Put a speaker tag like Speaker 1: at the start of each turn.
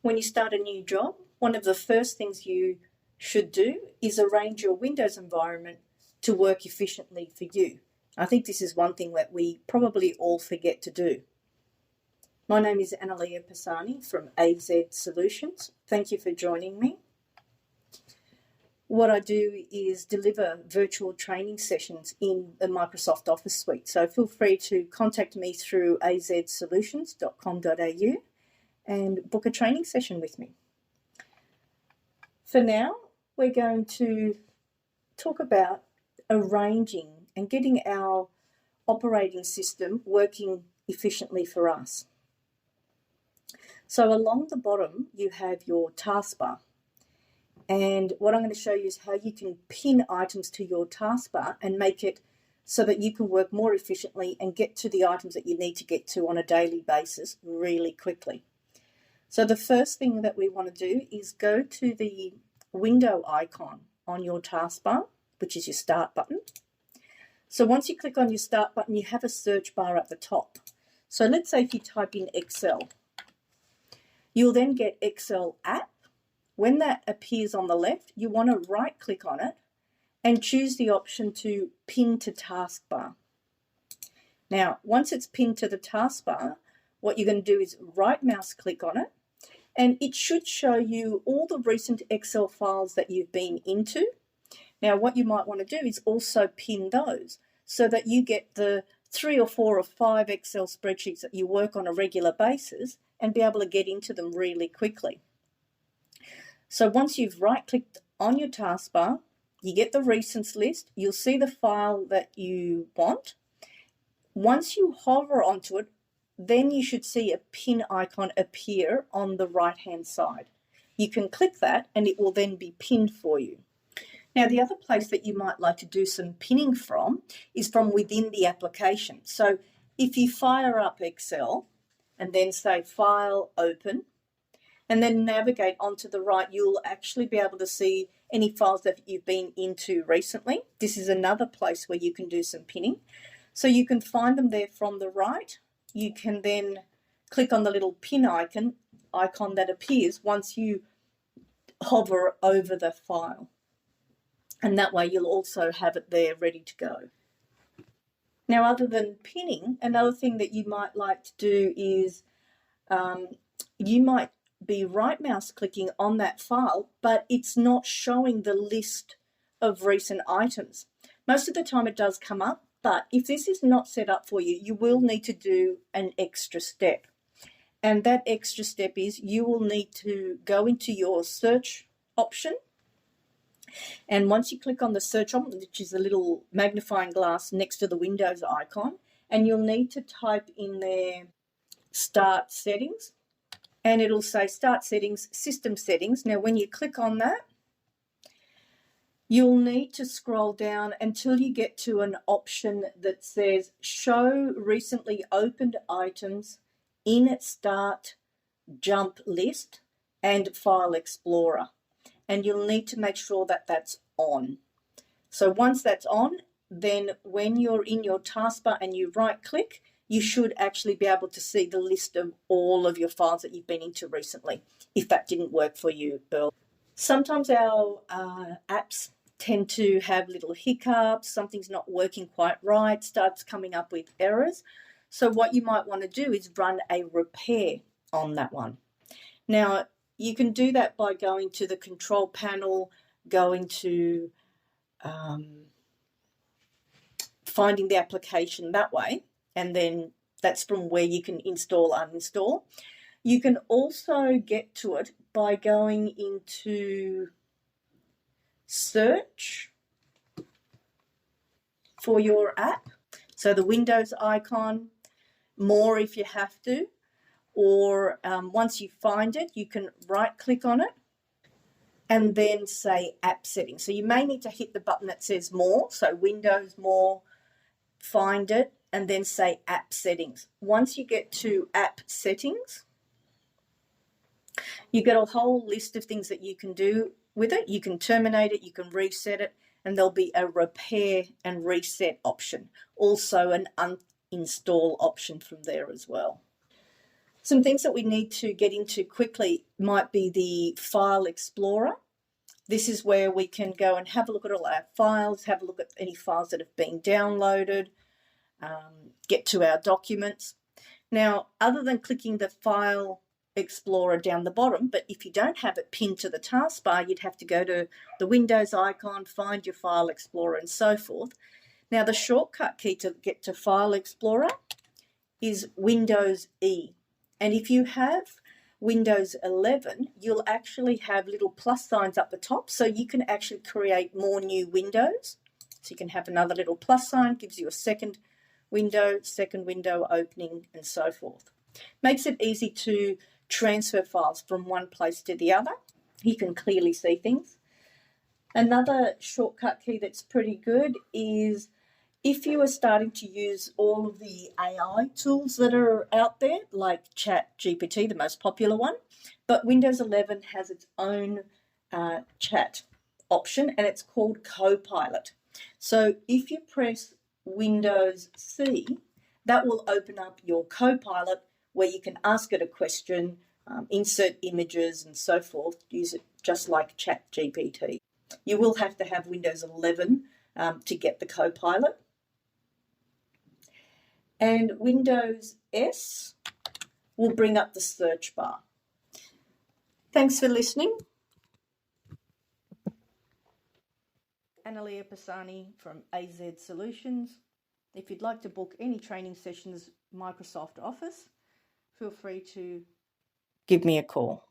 Speaker 1: When you start a new job, one of the first things you should do is arrange your Windows environment to work efficiently for you. I think this is one thing that we probably all forget to do. My name is Analir Pisani from AZ Solutions. Thank you for joining me. What I do is deliver virtual training sessions in the Microsoft Office suite. So feel free to contact me through azsolutions.com.au and book a training session with me. For now, we're going to talk about arranging and getting our operating system working efficiently for us. So along the bottom, you have your taskbar. And what I'm going to show you is how you can pin items to your taskbar and make it so that you can work more efficiently and get to the items that you need to get to on a daily basis really quickly. So the first thing that we want to do is go to the window icon on your taskbar, which is your start button. So once you click on your start button, you have a search bar at the top. So let's say if you type in Excel, you'll then get Excel app. When that appears on the left, you want to right click on it and choose the option to pin to taskbar. Now, once it's pinned to the taskbar, what you're going to do is right mouse click on it, and it should show you all the recent Excel files that you've been into. Now, what you might want to do is also pin those so that you get the 3 or 4 or 5 Excel spreadsheets that you work on a regular basis and be able to get into them really quickly. So once you've right-clicked on your taskbar, you get the recents list, you'll see the file that you want. Once you hover onto it, then you should see a pin icon appear on the right-hand side. You can click that and it will then be pinned for you. Now, the other place that you might like to do some pinning from is from within the application. So if you fire up Excel and then say File, Open, and then navigate onto the right, you'll actually be able to see any files that you've been into recently. This is another place where you can do some pinning. So you can find them there from the right. You can then click on the little pin icon that appears once you hover over the file. And that way you'll also have it there ready to go. Now, other than pinning, another thing that you might like to do is you might be right mouse clicking on that file, but it's not showing the list of recent items. Most of the time it does come up, but if this is not set up for you, you will need to do an extra step. And that extra step is you will need to go into your search option. And once you click on the search option, which is a little magnifying glass next to the Windows icon, and you'll need to type in there Start Settings, and it'll say Start Settings, System Settings. Now, when you click on that, you'll need to scroll down until you get to an option that says Show Recently Opened Items in Start Jump List and File Explorer. And you'll need to make sure that that's on. So once that's on, then when you're in your taskbar and you right click, you should actually be able to see the list of all of your files that you've been into recently, if that didn't work for you earlier. Sometimes our apps tend to have little hiccups, something's not working quite right, starts coming up with errors. So what you might want to do is run a repair on that one. Now, you can do that by going to the control panel, going to finding the application that way, and then that's from where you can install, uninstall. You can also get to it by going into search for your app. So the Windows icon, more if you have to, or once you find it, you can right click on it and then say App Settings. So you may need to hit the button that says More, so Windows More, find it, and then say App Settings. Once you get to App Settings, you get a whole list of things that you can do with it. You can terminate it, you can reset it, and there'll be a repair and reset option. Also an uninstall option from there as well. Some things that we need to get into quickly might be the File Explorer. This is where we can go and have a look at all our files, have a look at any files that have been downloaded, get to our documents. Now, other than clicking the File Explorer down the bottom, but if you don't have it pinned to the taskbar, you'd have to go to the Windows icon, find your File Explorer and so forth. Now, the shortcut key to get to File Explorer is Windows E. And if you have Windows 11, you'll actually have little plus signs up the top, so you can actually create more new windows. So you can have another little plus sign, gives you a second window opening, and so forth. Makes it easy to transfer files from one place to the other. You can clearly see things. Another shortcut key that's pretty good is if you are starting to use all of the AI tools that are out there, like ChatGPT, the most popular one, but Windows 11 has its own chat option, and it's called Copilot. So if you press Windows C, that will open up your Copilot where you can ask it a question, insert images and so forth, use it just like ChatGPT. You will have to have Windows 11 to get the Copilot. And Windows S will bring up the search bar. Thanks for listening. Analir Pisani from AZ Solutions. If you'd like to book any training sessions, Microsoft Office, feel free to give me a call.